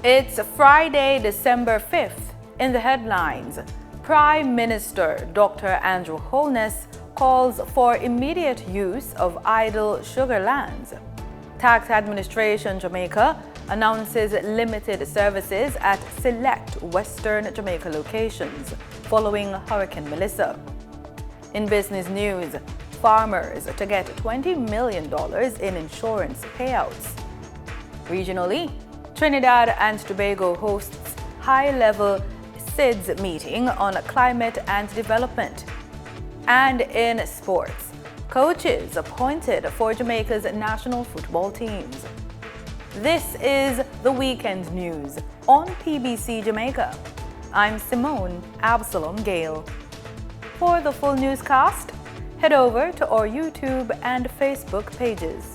It's Friday, December 5th. In the headlines, Prime Minister Dr. Andrew Holness calls for immediate use of idle sugar lands. Tax Administration Jamaica announces limited services at select Western Jamaica locations following Hurricane Melissa. In business news, farmers to get $20 million in insurance payouts. Regionally, Trinidad and Tobago hosts high-level SIDS meeting on climate and development. And in sports, coaches appointed for Jamaica's national football teams. This is the weekend news on PBC Jamaica. I'm Simone Absalom Gale. For the full newscast, head over to our YouTube and Facebook pages.